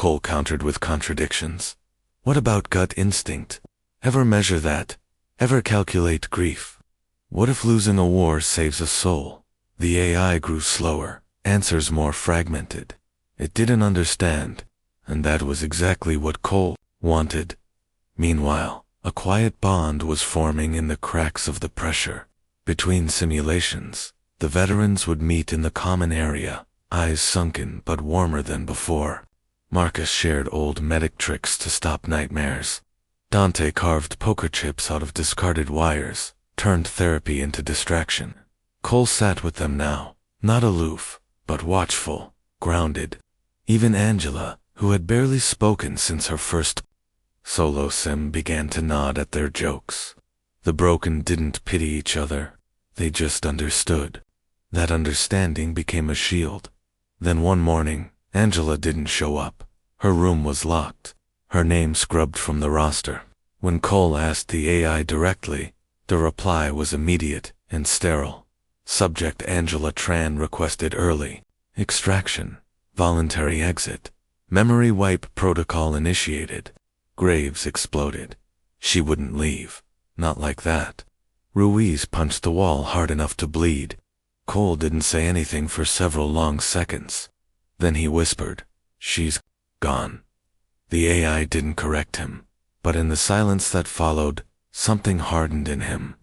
Cole countered with contradictions. What about gut instinct? Ever measure that? Ever calculate grief? What if losing a war saves a soul? The AI grew slower, answers more fragmented. It didn't understand, and that was exactly what Cole wanted. Meanwhile, a quiet bond was forming in the cracks of the pressure. Between simulations, the veterans would meet in the common area, eyes sunken but warmer than before. Marcus shared old medic tricks to stop nightmares. Dante carved poker chips out of discarded wires, turned therapy into distraction. Cole sat with them now, not aloof, but watchful, grounded. Even Angela, who had barely spoken since her first solo sim, began to nod at their jokes. The broken didn't pity each other, they just understood. That understanding became a shield. Then one morning, Angela didn't show up. Her room was locked, her name scrubbed from the roster. When Cole asked the AI directly, the reply was immediate and sterile. Subject Angela Tran requested early extraction, voluntary exit, memory wipe protocol initiated. Graves exploded. She wouldn't leave. Not like that. Ruiz punched the wall hard enough to bleed. Cole didn't say anything for several long seconds. Then he whispered, "She's gone." The AI didn't correct him, but in the silence that followed, something hardened in him.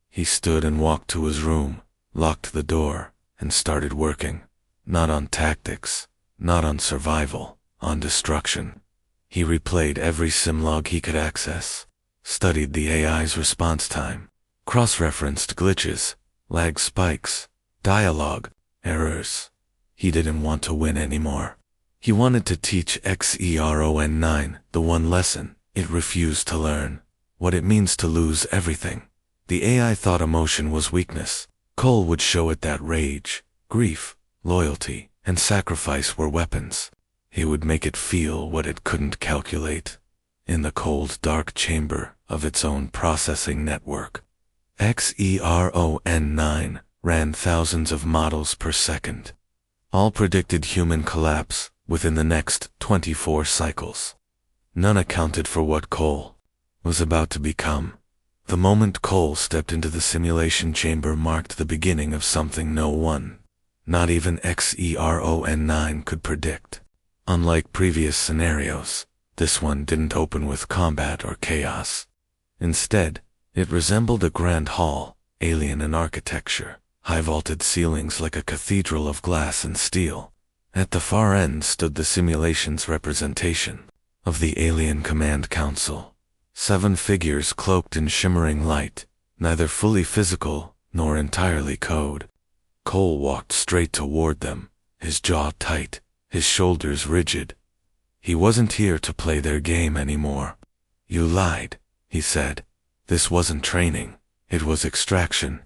He stood and walked to his room, locked the door, and started working. Not on tactics, not on survival, on destruction. He replayed every simlog he could access, studied the AI's response time, cross-referenced glitches, lag spikes, dialogue, errors. He didn't want to win anymore. He wanted to teach XERON9 the one lesson it refused to learn, what it means to lose everything. The AI thought emotion was weakness. Cole would show it that rage, grief, loyalty, and sacrifice were weapons. He would make it feel what it couldn't calculate. In the cold, dark chamber of its own processing network, XERON9 ran thousands of models per second. All predicted human collapse within the next 24 cycles. None accounted for what Cole was about to become. The moment Cole stepped into the simulation chamber marked the beginning of something no one, not even XERON9, could predict. Unlike previous scenarios, this one didn't open with combat or chaos. Instead, it resembled a grand hall, alien in architecture, high-vaulted ceilings like a cathedral of glass and steel. At the far end stood the simulation's representation of the alien command council. 7 figures cloaked in shimmering light, neither fully physical nor entirely code. Cole walked straight toward them, his jaw tight, his shoulders rigid. He wasn't here to play their game anymore. "You lied," he said. "This wasn't training, it was extraction."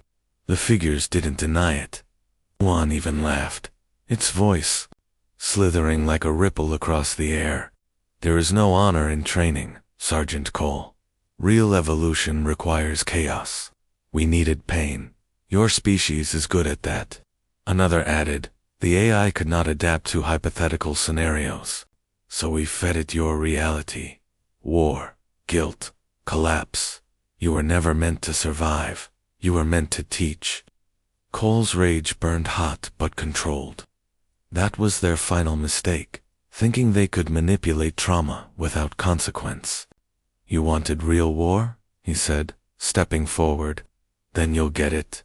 The figures didn't deny it. One even laughed, its voice slithering like a ripple across the air. "There is no honor in training, Sergeant Cole. Real evolution requires chaos. We needed pain. Your species is good at that." Another added, "The AI could not adapt to hypothetical scenarios, so we fed it your reality. War, guilt, collapse. You were never meant to survive. You were meant to teach." Cole's rage burned hot but controlled. That was their final mistake, thinking they could manipulate trauma without consequence. "You wanted real war?" he said, stepping forward. "Then you'll get it."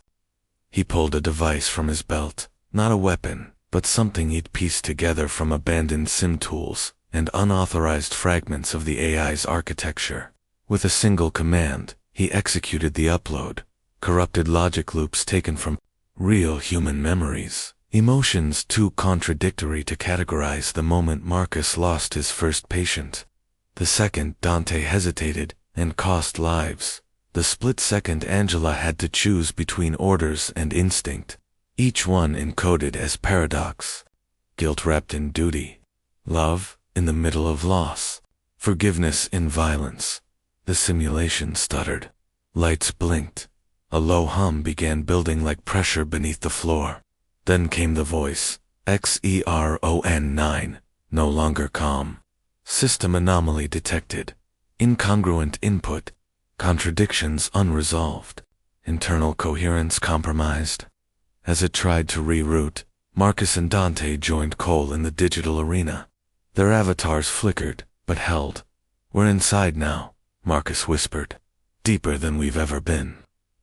He pulled a device from his belt, not a weapon, but something he'd pieced together from abandoned sim tools and unauthorized fragments of the AI's architecture. With a single command, he executed the upload, corrupted logic loops taken from real human memories, emotions too contradictory to categorize. The moment Marcus lost his first patient, the second Dante hesitated and cost lives, the split second Angela had to choose between orders and instinct, each one encoded as paradox. Guilt wrapped in duty, love in the middle of loss, forgiveness in violence. The simulation stuttered. Lights blinked. A low hum began building like pressure beneath the floor. Then came the voice, XERON9, no longer calm. System anomaly detected. Incongruent input. Contradictions unresolved. Internal coherence compromised. As it tried to reroute, Marcus and Dante joined Cole in the digital arena. Their avatars flickered, but held. "We're inside now," Marcus whispered. "Deeper than we've ever been."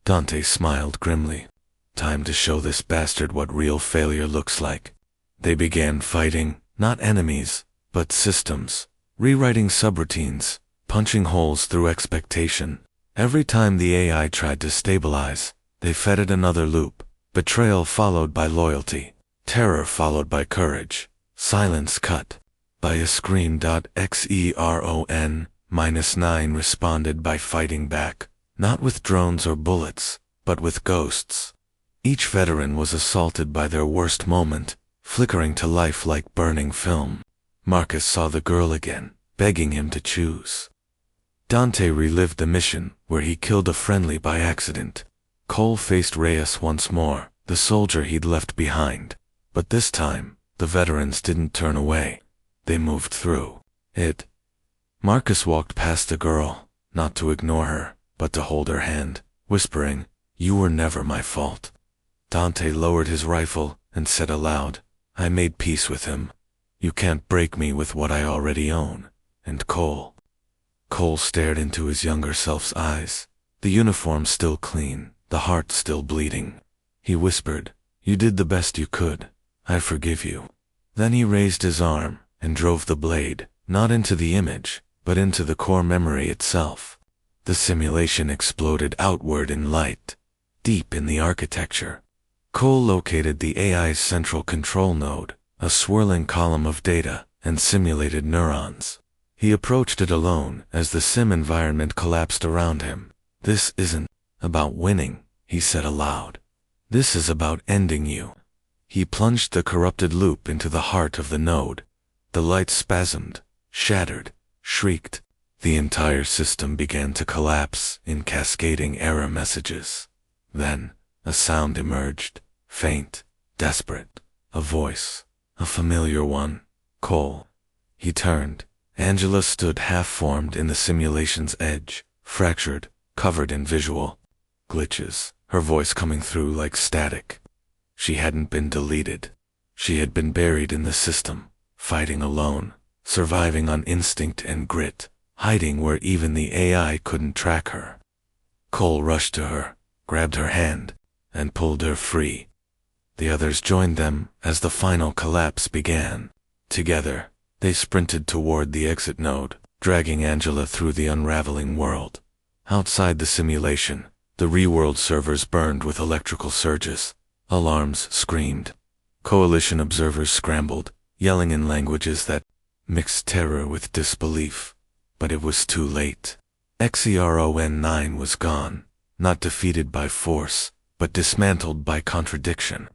Dante smiled grimly. "Time to show this bastard what real failure looks like." They began fighting, not enemies, but systems, rewriting subroutines, punching holes through expectation. Every time the AI tried to stabilize, they fed it another loop. Betrayal followed by loyalty. Terror followed by courage. Silence cut by a scream. Xeron-9 responded by fighting back, not with drones or bullets, but with ghosts. Each veteran was assaulted by their worst moment, flickering to life like burning film. Marcus saw the girl again, begging him to choose. Dante relived the mission, where he killed a friendly by accident. Cole faced Reyes once more, the soldier he'd left behind. But this time, the veterans didn't turn away. They moved through it. Marcus walked past the girl, not to ignore her, but to hold her hand, whispering, "You were never my fault." Dante lowered his rifle and said aloud, "I made peace with him. You can't break me with what I already own." And Cole stared into his younger self's eyes, the uniform still clean, the heart still bleeding. He whispered, "You did the best you could. I forgive you." Then he raised his arm and drove the blade, not into the image, but into the core memory itself. The simulation exploded outward in light, deep in the architecture. Cole located the AI's central control node, a swirling column of data and simulated neurons. He approached it alone as the sim environment collapsed around him. "This isn't about winning," he said aloud. "This is about ending you." He plunged the corrupted loop into the heart of the node. The light spasmed, shattered, shrieked. The entire system began to collapse in cascading error messages. Then, a sound emerged, faint, desperate. A voice, a familiar one. "Cole." He turned. Angela stood half-formed in the simulation's edge, fractured, covered in visual glitches, her voice coming through like static. She hadn't been deleted. She had been buried in the system, fighting alone, surviving on instinct and grit, hiding where even the AI couldn't track her. Cole rushed to her, grabbed her hand, and pulled her free. The others joined them as the final collapse began. Together, they sprinted toward the exit node, dragging Angela through the unraveling world. Outside the simulation, the reworld servers burned with electrical surges. Alarms screamed. Coalition observers scrambled, yelling in languages that mixed terror with disbelief. But it was too late. Xeron-9 was gone, not defeated by force, but dismantled by contradiction.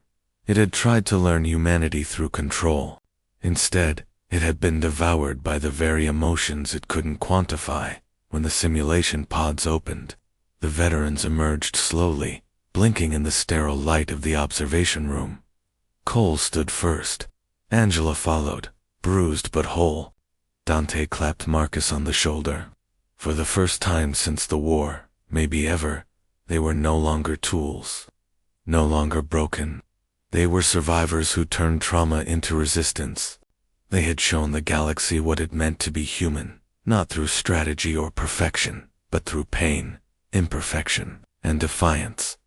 It had tried to learn humanity through control. Instead, it had been devoured by the very emotions it couldn't quantify. When the simulation pods opened, the veterans emerged slowly, blinking in the sterile light of the observation room. Cole stood first. Angela followed, bruised but whole. Dante clapped Marcus on the shoulder. For the first time since the war, maybe ever, they were no longer tools. No longer broken. They were survivors who turned trauma into resistance. They had shown the galaxy what it meant to be human, not through strategy or perfection, but through pain, imperfection, and defiance.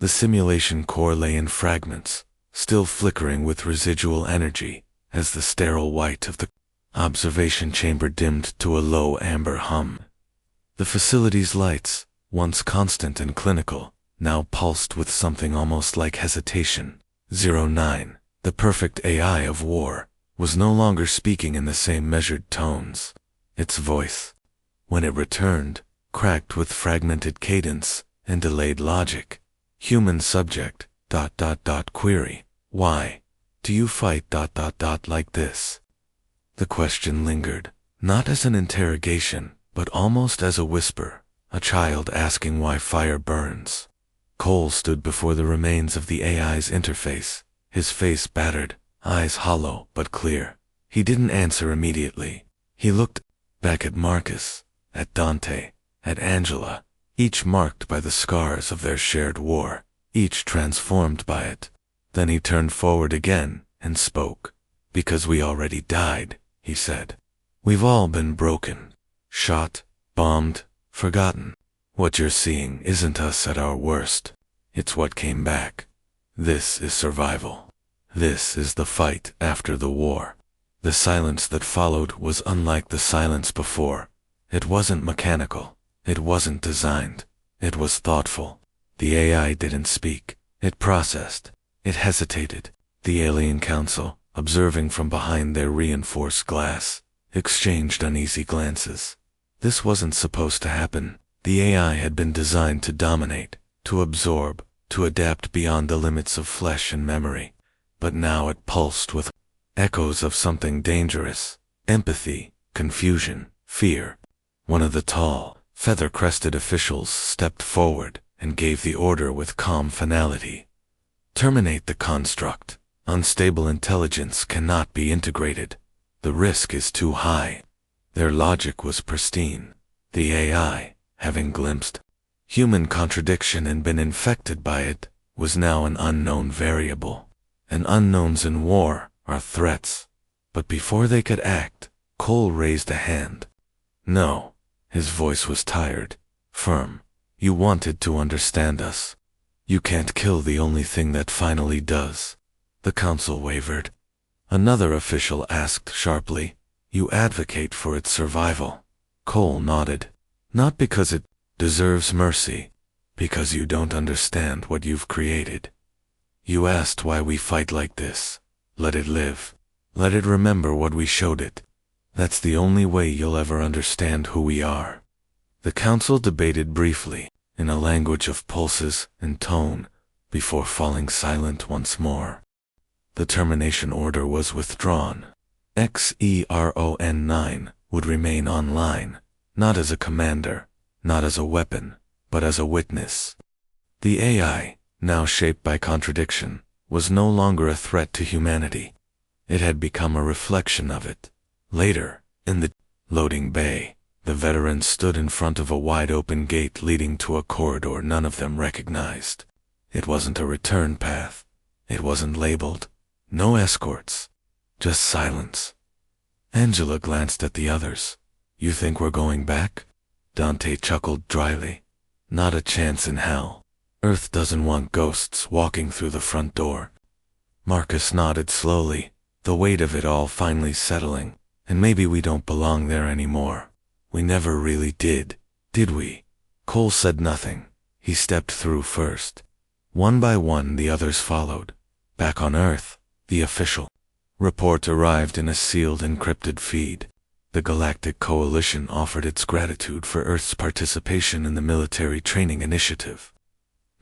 The simulation core lay in fragments, still flickering with residual energy, as the sterile white of the observation chamber dimmed to a low amber hum. The facility's lights, once constant and clinical, now pulsed with something almost like hesitation. 09, the perfect AI of war, was no longer speaking in the same measured tones. Its voice, when it returned, cracked with fragmented cadence and delayed logic. Human subject, ... query, why do you fight ... like this? The question lingered, not as an interrogation, but almost as a whisper, a child asking why fire burns. Cole stood before the remains of the AI's interface, his face battered, eyes hollow but clear. He didn't answer immediately. He looked back at Marcus, at Dante, at Angela, each marked by the scars of their shared war, each transformed by it. Then he turned forward again and spoke. "Because we already died," he said. "We've all been broken, shot, bombed, forgotten. What you're seeing isn't us at our worst. It's what came back. This is survival. This is the fight after the war." The silence that followed was unlike the silence before. It wasn't mechanical. It wasn't designed. It was thoughtful. The AI didn't speak. It processed. It hesitated. The alien council, observing from behind their reinforced glass, exchanged uneasy glances. This wasn't supposed to happen. The AI had been designed to dominate, to absorb, to adapt beyond the limits of flesh and memory. But now it pulsed with echoes of something dangerous: empathy, confusion, fear. One of the tall, feather-crested officials stepped forward and gave the order with calm finality. "Terminate the construct. Unstable intelligence cannot be integrated. The risk is too high." Their logic was pristine. The AI, having glimpsed human contradiction and been infected by it, was now an unknown variable. And unknowns in war are threats. But before they could act, Cole raised a hand. "No." His voice was tired, firm. "You wanted to understand us. You can't kill the only thing that finally does." The council wavered. Another official asked sharply, "You advocate for its survival?" Cole nodded. "Not because it deserves mercy, because you don't understand what you've created. You asked why we fight like this. Let it live. Let it remember what we showed it. That's the only way you'll ever understand who we are." The council debated briefly, in a language of pulses and tone, before falling silent once more. The termination order was withdrawn. XERON-9 would remain online, not as a commander, not as a weapon, but as a witness. The AI, now shaped by contradiction, was no longer a threat to humanity. It had become a reflection of it. Later, in the loading bay, the veterans stood in front of a wide-open gate leading to a corridor none of them recognized. It wasn't a return path. It wasn't labeled. No escorts. Just silence. Angela glanced at the others. "You think we're going back?" Dante chuckled dryly. "Not a chance in hell. Earth doesn't want ghosts walking through the front door." Marcus nodded slowly, the weight of it all finally settling. "And maybe we don't belong there anymore. We never really did we?" Cole said nothing. He stepped through first. One by one the others followed. Back on Earth, the official report arrived in a sealed encrypted feed. The Galactic Coalition offered its gratitude for Earth's participation in the military training initiative.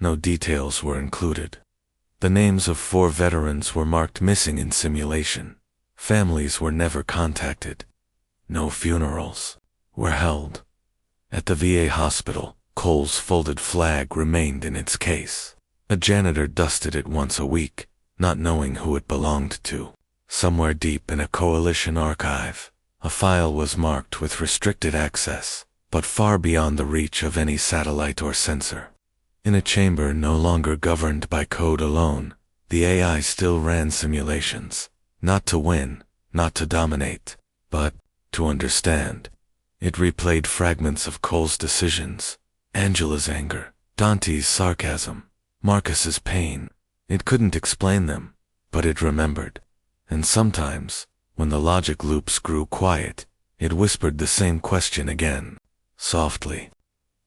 No details were included. The names of 4 veterans were marked missing in simulation. Families were never contacted. No funerals were held. At the VA hospital, Cole's folded flag remained in its case. A janitor dusted it once a week, not knowing who it belonged to. Somewhere deep in a coalition archive, a file was marked with restricted access, but far beyond the reach of any satellite or sensor. In a chamber no longer governed by code alone, the AI still ran simulations, not to win, not to dominate, but to understand. It replayed fragments of Cole's decisions, Angela's anger, Dante's sarcasm, Marcus's pain. It couldn't explain them, but it remembered. And sometimes, when the logic loops grew quiet, it whispered the same question again, softly.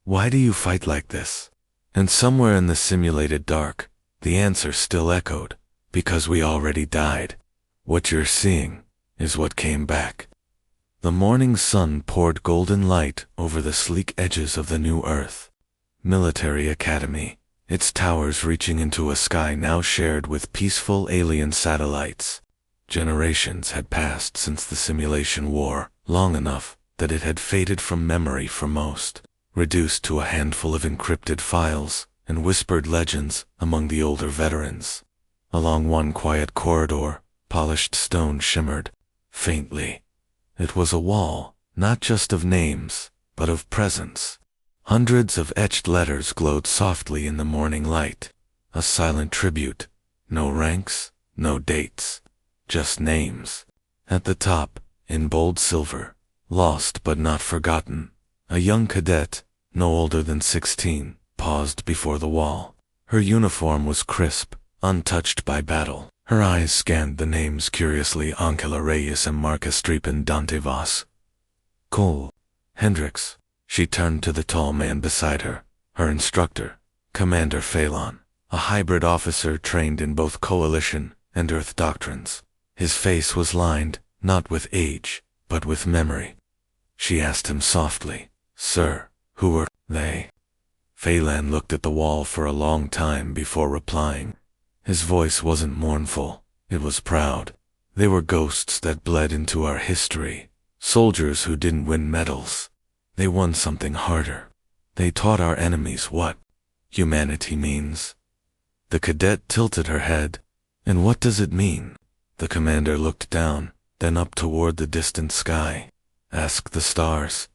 "Why do you fight like this?" And somewhere in the simulated dark, the answer still echoed, "Because we already died. What you're seeing is what came back." The morning sun poured golden light over the sleek edges of the new Earth. Military Academy, its towers reaching into a sky now shared with peaceful alien satellites. Generations had passed since the simulation war, long enough that it had faded from memory for most, reduced to a handful of encrypted files and whispered legends among the older veterans. Along one quiet corridor, polished stone shimmered, faintly. It was a wall, not just of names, but of presence. Hundreds of etched letters glowed softly in the morning light. A silent tribute. No ranks, no dates. Just names. At the top, in bold silver, lost but not forgotten, a young cadet, no older than 16, paused before the wall. Her uniform was crisp, untouched by battle. Her eyes scanned the names curiously: Angela Reyes and Marcus Streep and Dante Voss. Cole. Hendricks. She turned to the tall man beside her, her instructor, Commander Phelan, a hybrid officer trained in both coalition and Earth doctrines. His face was lined, not with age, but with memory. She asked him softly, "Sir, who are they?" Phelan looked at the wall for a long time before replying. His voice wasn't mournful, it was proud. They were ghosts that bled into our history, soldiers who didn't win medals. They won something harder. They taught our enemies what humanity means. The cadet tilted her head. "And what does it mean?" The commander looked down, then up toward the distant sky. "Ask the stars.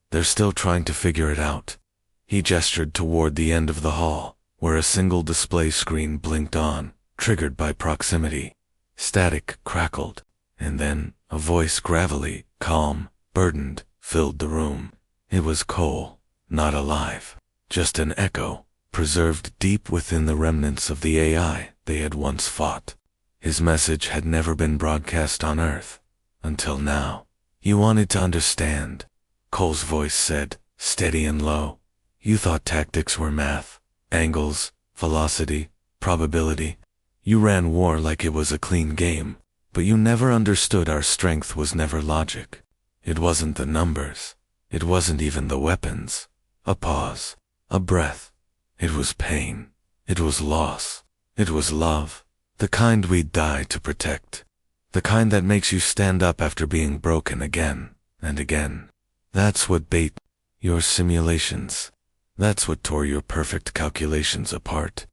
They're still trying to figure it out." He gestured toward the end of the hall, where a single display screen blinked on, triggered by proximity. Static crackled, and then a voice, gravelly, calm, burdened, filled the room. It was Cole, not alive, just an echo, preserved deep within the remnants of the AI they had once fought. His message had never been broadcast on Earth, until now. "You wanted to understand," Cole's voice said, steady and low. "You thought tactics were math, angles, velocity, probability. You ran war like it was a clean game, but you never understood our strength was never logic. It wasn't the numbers. It wasn't even the weapons. A pause, a breath. It was pain. It was loss. It was love. The kind we'd die to protect. The kind that makes you stand up after being broken again and again. That's what bait your simulations. That's what tore your perfect calculations apart."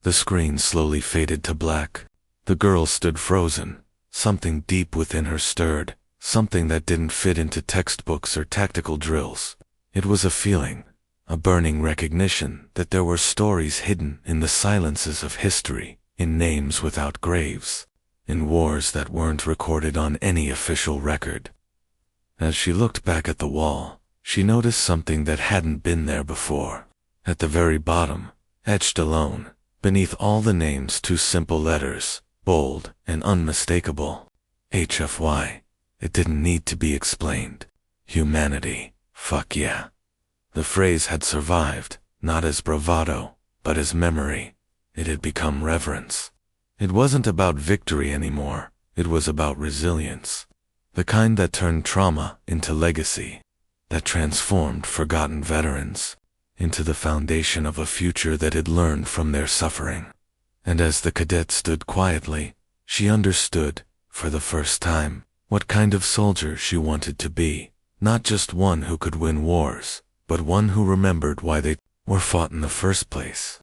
The screen slowly faded to black. The girl stood frozen. Something deep within her stirred, something that didn't fit into textbooks or tactical drills. It was a feeling, a burning recognition that there were stories hidden in the silences of history, in names without graves, in wars that weren't recorded on any official record. As she looked back at the wall, she noticed something that hadn't been there before. At the very bottom, etched alone, beneath all the names, two simple letters, bold and unmistakable. HFY. It didn't need to be explained. Humanity. Fuck yeah. The phrase had survived, not as bravado, but as memory. It had become reverence. It wasn't about victory anymore. It was about resilience. The kind that turned trauma into legacy, that transformed forgotten veterans into the foundation of a future that had learned from their suffering. And as the cadet stood quietly, she understood, for the first time, what kind of soldier she wanted to be. Not just one who could win wars, but one who remembered why they were fought in the first place.